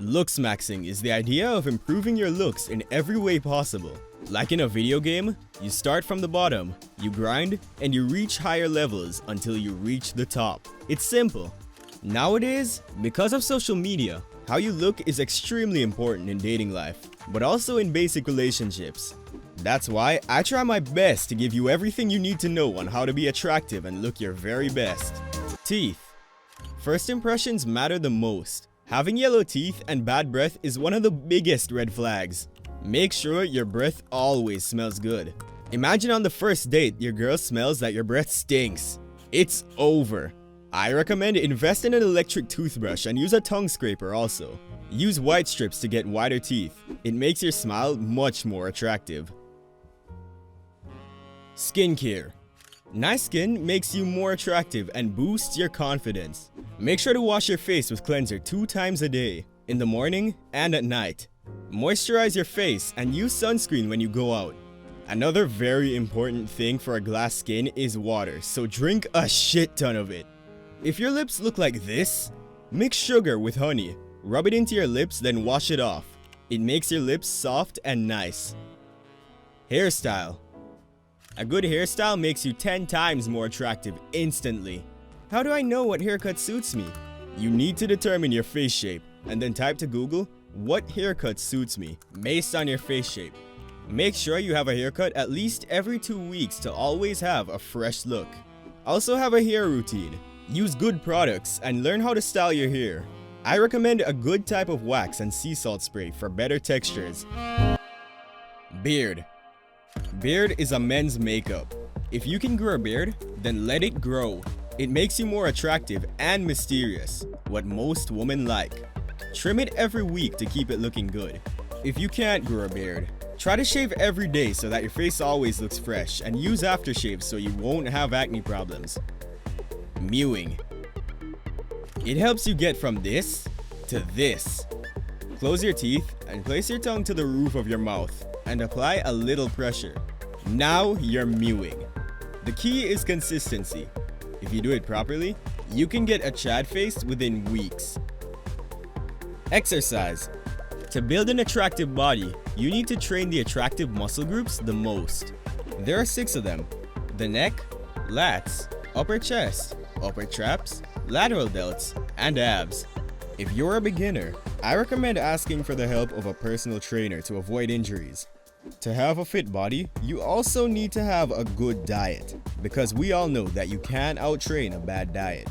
Looksmaxxing is the idea of improving your looks in every way possible. Like in a video game, you start from the bottom, you grind, and you reach higher levels until you reach the top. It's simple. Nowadays, because of social media, how you look is extremely important in dating life, but also in basic relationships. That's why I try my best to give you everything you need to know on how to be attractive and look your very best. Teeth. First impressions matter the most. Having yellow teeth and bad breath is one of the biggest red flags. Make sure your breath always smells good. Imagine on the first date your girl smells that your breath stinks. It's over. I recommend invest in an electric toothbrush and use a tongue scraper also. Use white strips to get whiter teeth. It makes your smile much more attractive. Skincare. Nice skin makes you more attractive and boosts your confidence. Make sure to wash your face with cleanser 2 times a day, in the morning and at night. Moisturize your face and use sunscreen when you go out. Another very important thing for a glass skin is water, so drink a shit ton of it. If your lips look like this, mix sugar with honey, rub it into your lips, then wash it off. It makes your lips soft and nice. Hairstyle. A good hairstyle makes you 10 times more attractive instantly. How do I know what haircut suits me? You need to determine your face shape and then type to Google, "What haircut suits me?" based on your face shape. Make sure you have a haircut at least every 2 weeks to always have a fresh look. Also have a hair routine. Use good products and learn how to style your hair. I recommend a good type of wax and sea salt spray for better textures. Beard. Beard is a men's makeup. If you can grow a beard, then let it grow. It makes you more attractive and mysterious, what most women like. Trim it every week to keep it looking good. If you can't grow a beard, try to shave every day so that your face always looks fresh, and use aftershave so you won't have acne problems. Mewing. It helps you get from this to this. Close your teeth and place your tongue to the roof of your mouth and apply a little pressure. Now you're mewing. The key is consistency. If you do it properly, you can get a Chad face within weeks. Exercise. To build an attractive body, you need to train the attractive muscle groups the most. There are 6 of them: the neck, lats, upper chest, upper traps, lateral delts, and abs. If you're a beginner, I recommend asking for the help of a personal trainer to avoid injuries. To have a fit body, you also need to have a good diet, because we all know that you can't out-train a bad diet.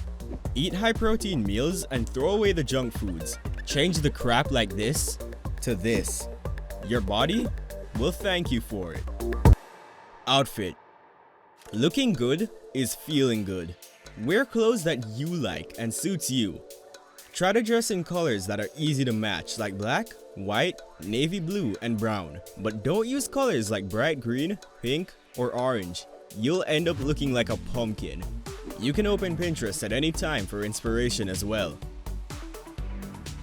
Eat high-protein meals and throw away the junk foods. Change the crap like this to this. Your body will thank you for it. Outfit. Looking good is feeling good. Wear clothes that you like and suits you. Try to dress in colors that are easy to match, like black, white, navy blue, and brown. But don't use colors like bright green, pink, or orange. You'll end up looking like a pumpkin. You can open Pinterest at any time for inspiration as well.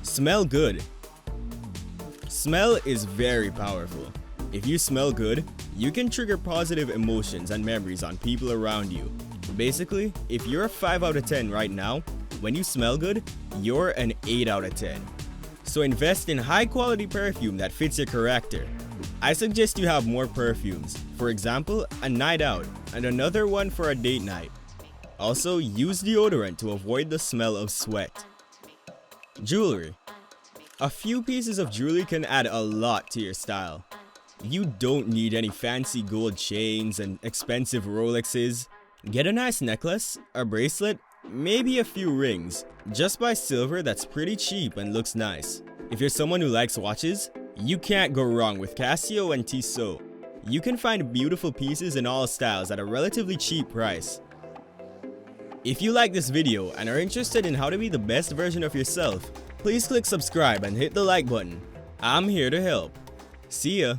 Smell good. Smell is very powerful. If you smell good, you can trigger positive emotions and memories on people around you. Basically, if you're a 5 out of 10 right now, when you smell good, you're an 8 out of 10. So invest in high quality perfume that fits your character. I suggest you have more perfumes, for example, a night out, and another one for a date night. Also, use deodorant to avoid the smell of sweat. Jewelry. A few pieces of jewelry can add a lot to your style. You don't need any fancy gold chains and expensive Rolexes. Get a nice necklace, a bracelet, maybe a few rings. Just buy silver that's pretty cheap and looks nice. If you're someone who likes watches, you can't go wrong with Casio and Tissot. You can find beautiful pieces in all styles at a relatively cheap price. If you like this video and are interested in how to be the best version of yourself, please click subscribe and hit the like button. I'm here to help. See ya!